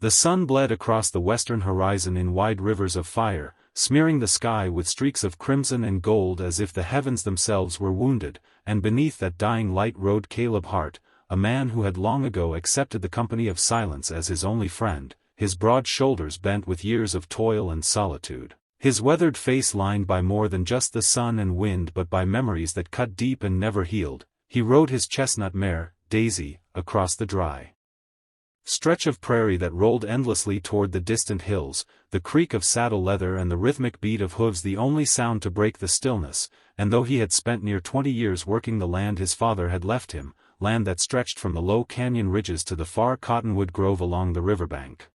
The sun bled across the western horizon in wide rivers of fire, smearing the sky with streaks of crimson and gold as if the heavens themselves were wounded, and beneath that dying light rode Caleb Hart, a man who had long ago accepted the company of silence as his only friend, his broad shoulders bent with years of toil and solitude, his weathered face lined by more than just the sun and wind but by memories that cut deep and never healed. He rode his chestnut mare, Daisy, across the dry stretch of prairie that rolled endlessly toward the distant hills, the creak of saddle leather and the rhythmic beat of hooves the only sound to break the stillness, and though he had spent near 20 years working the land his father had left him, land that stretched from the low canyon ridges to the far cottonwood grove along the riverbank,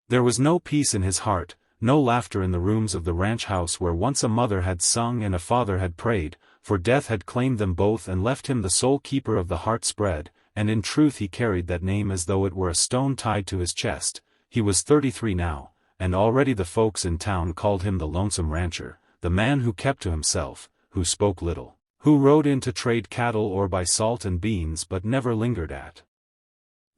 there was no peace in his heart, no laughter in the rooms of the ranch house where once a mother had sung and a father had prayed, for death had claimed them both and left him the sole keeper of the heart spread, and in truth he carried that name as though it were a stone tied to his chest. He was 33 now, and already the folks in town called him the lonesome rancher, the man who kept to himself, who spoke little, who rode in to trade cattle or buy salt and beans but never lingered at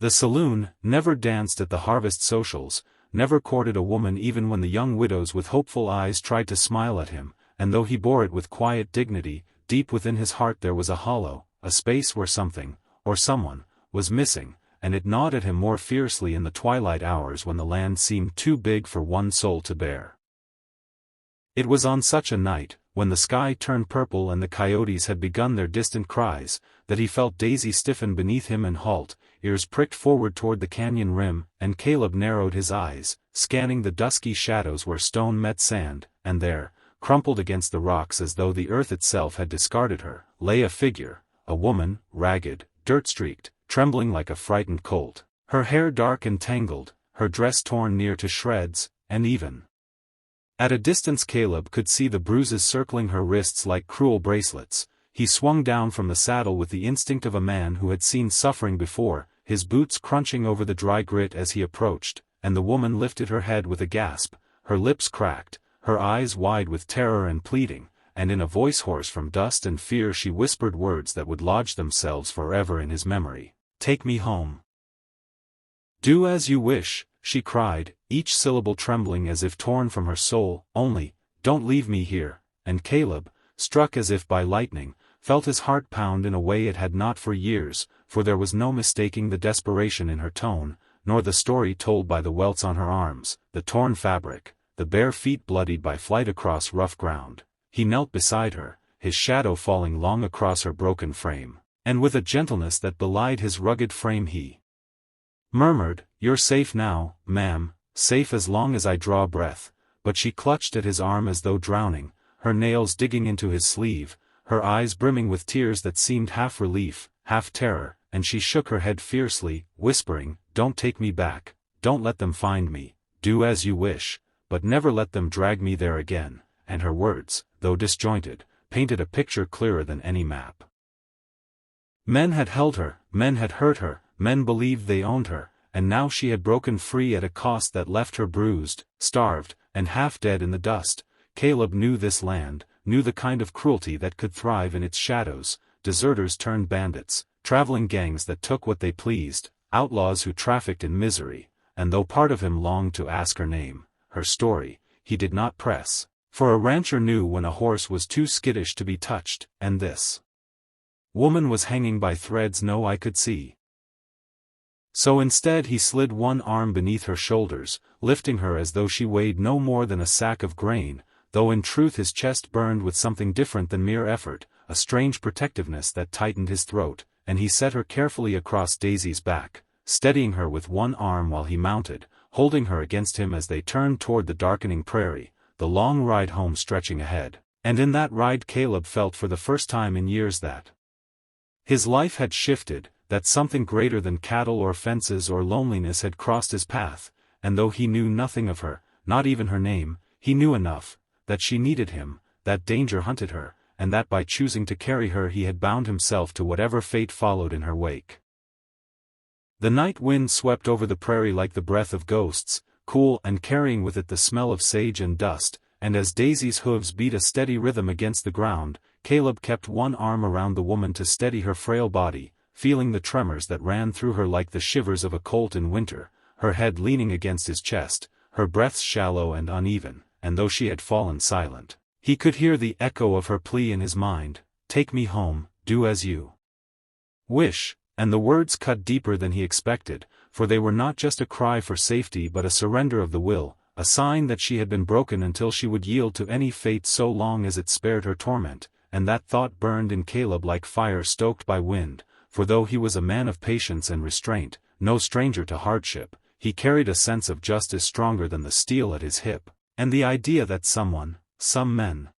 the saloon, never danced at the harvest socials, never courted a woman even when the young widows with hopeful eyes tried to smile at him, and though he bore it with quiet dignity, deep within his heart there was a hollow, a space where something, or someone, was missing, and it gnawed at him more fiercely in the twilight hours when the land seemed too big for one soul to bear. It was on such a night, when the sky turned purple and the coyotes had begun their distant cries, that he felt Daisy stiffen beneath him and halt, ears pricked forward toward the canyon rim, and Caleb narrowed his eyes, scanning the dusky shadows where stone met sand, and there, crumpled against the rocks as though the earth itself had discarded her, lay a figure, a woman, ragged, dirt-streaked, trembling like a frightened colt, her hair dark and tangled, her dress torn near to shreds, and even at a distance Caleb could see the bruises circling her wrists like cruel bracelets. He swung down from the saddle with the instinct of a man who had seen suffering before, his boots crunching over the dry grit as he approached, and the woman lifted her head with a gasp, her lips cracked, her eyes wide with terror and pleading, and in a voice hoarse from dust and fear she whispered words that would lodge themselves forever in his memory. "Take me home." "Do as you wish," she cried, each syllable trembling as if torn from her soul, "only, don't leave me here," and Caleb, struck as if by lightning, felt his heart pound in a way it had not for years, for there was no mistaking the desperation in her tone, nor the story told by the welts on her arms, the torn fabric, the bare feet bloodied by flight across rough ground. He knelt beside her, his shadow falling long across her broken frame, and with a gentleness that belied his rugged frame he murmured, "You're safe now, ma'am, safe as long as I draw breath," but she clutched at his arm as though drowning, her nails digging into his sleeve, her eyes brimming with tears that seemed half relief, half terror, and she shook her head fiercely, whispering, "Don't take me back, don't let them find me, do as you wish, but never let them drag me there again," and her words, though disjointed, painted a picture clearer than any map. Men had held her, men had hurt her, men believed they owned her, and now she had broken free at a cost that left her bruised, starved, and half dead in the dust. Caleb knew this land, knew the kind of cruelty that could thrive in its shadows, deserters turned bandits, traveling gangs that took what they pleased, outlaws who trafficked in misery, and though part of him longed to ask her name, her story, he did not press, for a rancher knew when a horse was too skittish to be touched, and this woman was hanging by threads no eye could see. So instead he slid one arm beneath her shoulders, lifting her as though she weighed no more than a sack of grain, though in truth his chest burned with something different than mere effort, a strange protectiveness that tightened his throat, and he set her carefully across Daisy's back, steadying her with one arm while he mounted, holding her against him as they turned toward the darkening prairie, the long ride home stretching ahead, and in that ride Caleb felt for the first time in years that his life had shifted, that something greater than cattle or fences or loneliness had crossed his path, and though he knew nothing of her, not even her name, he knew enough, that she needed him, that danger hunted her, and that by choosing to carry her he had bound himself to whatever fate followed in her wake. The night wind swept over the prairie like the breath of ghosts, cool and carrying with it the smell of sage and dust, and as Daisy's hooves beat a steady rhythm against the ground, Caleb kept one arm around the woman to steady her frail body, feeling the tremors that ran through her like the shivers of a colt in winter, her head leaning against his chest, her breaths shallow and uneven, and though she had fallen silent, he could hear the echo of her plea in his mind, "Take me home, do as you wish," and the words cut deeper than he expected, for they were not just a cry for safety but a surrender of the will, a sign that she had been broken until she would yield to any fate so long as it spared her torment, and that thought burned in Caleb like fire stoked by wind, for though he was a man of patience and restraint, no stranger to hardship, he carried a sense of justice stronger than the steel at his hip, and the idea that some men,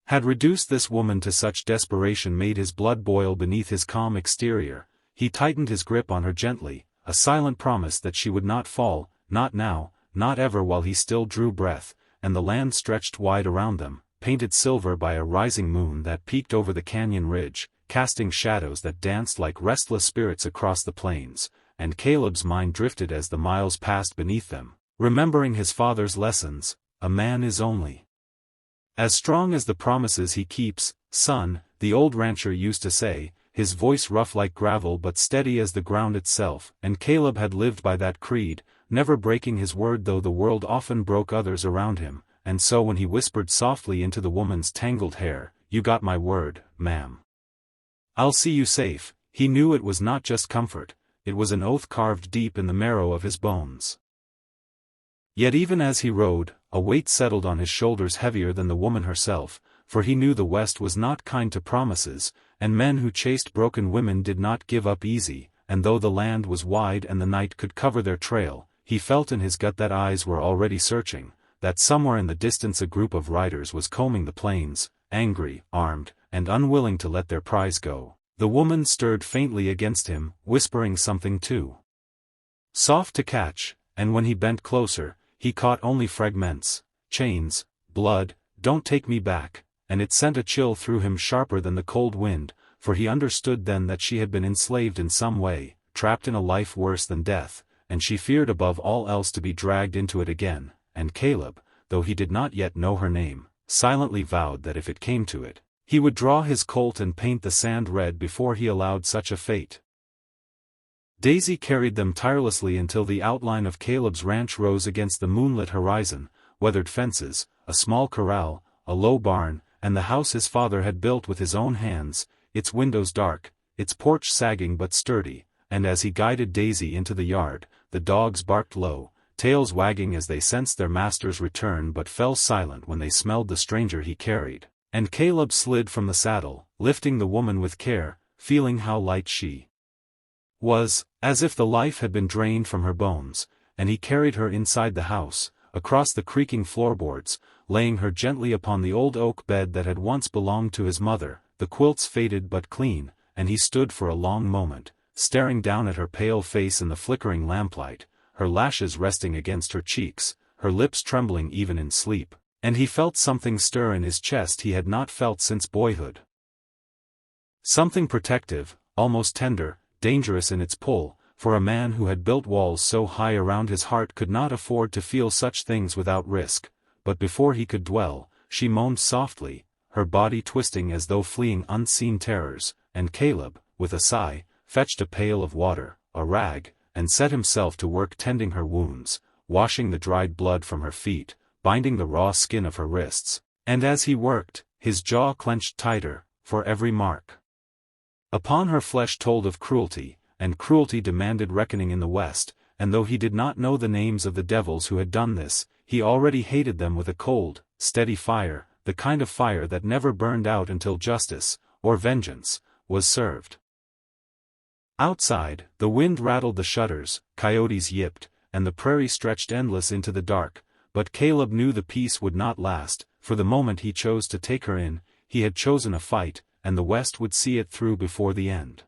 had reduced this woman to such desperation made his blood boil beneath his calm exterior. He tightened his grip on her gently, a silent promise that she would not fall, not now, not ever, while he still drew breath, and the land stretched wide around them, painted silver by a rising moon that peeked over the canyon ridge, casting shadows that danced like restless spirits across the plains, and Caleb's mind drifted as the miles passed beneath them, remembering his father's lessons: "A man is only as strong as the promises he keeps, son," the old rancher used to say, his voice rough like gravel but steady as the ground itself, and Caleb had lived by that creed, never breaking his word though the world often broke others around him, and so when he whispered softly into the woman's tangled hair, "You got my word, ma'am. I'll see you safe," he knew it was not just comfort, it was an oath carved deep in the marrow of his bones. Yet even as he rode, a weight settled on his shoulders heavier than the woman herself, for he knew the West was not kind to promises, and men who chased broken women did not give up easy, and though the land was wide and the night could cover their trail, he felt in his gut that eyes were already searching, that somewhere in the distance a group of riders was combing the plains, angry, armed, and unwilling to let their prize go. The woman stirred faintly against him, whispering something too soft to catch, and when he bent closer, he caught only fragments: "Chains, blood, don't take me back," and it sent a chill through him sharper than the cold wind, for he understood then that she had been enslaved in some way, trapped in a life worse than death, and she feared above all else to be dragged into it again, and Caleb, though he did not yet know her name, silently vowed that if it came to it, he would draw his Colt and paint the sand red before he allowed such a fate. Daisy carried them tirelessly until the outline of Caleb's ranch rose against the moonlit horizon, weathered fences, a small corral, a low barn, and the house his father had built with his own hands, its windows dark, its porch sagging but sturdy, and as he guided Daisy into the yard, the dogs barked low, tails wagging as they sensed their master's return but fell silent when they smelled the stranger he carried, and Caleb slid from the saddle, lifting the woman with care, feeling how light she was, as if the life had been drained from her bones, and he carried her inside the house, across the creaking floorboards, laying her gently upon the old oak bed that had once belonged to his mother. The quilts faded but clean, and he stood for a long moment, staring down at her pale face in the flickering lamplight, her lashes resting against her cheeks, her lips trembling even in sleep, and he felt something stir in his chest he had not felt since boyhood. Something protective, almost tender, dangerous in its pull, for a man who had built walls so high around his heart could not afford to feel such things without risk, but before he could dwell, she moaned softly, her body twisting as though fleeing unseen terrors, and Caleb, with a sigh, fetched a pail of water, a rag, and set himself to work tending her wounds, washing the dried blood from her feet, binding the raw skin of her wrists, and as he worked, his jaw clenched tighter, for every mark upon her flesh told of cruelty, and cruelty demanded reckoning in the West, and though he did not know the names of the devils who had done this, he already hated them with a cold, steady fire, the kind of fire that never burned out until justice, or vengeance, was served. Outside, the wind rattled the shutters, coyotes yipped, and the prairie stretched endless into the dark, but Caleb knew the peace would not last, for the moment he chose to take her in, he had chosen a fight, and the West would see it through before the end.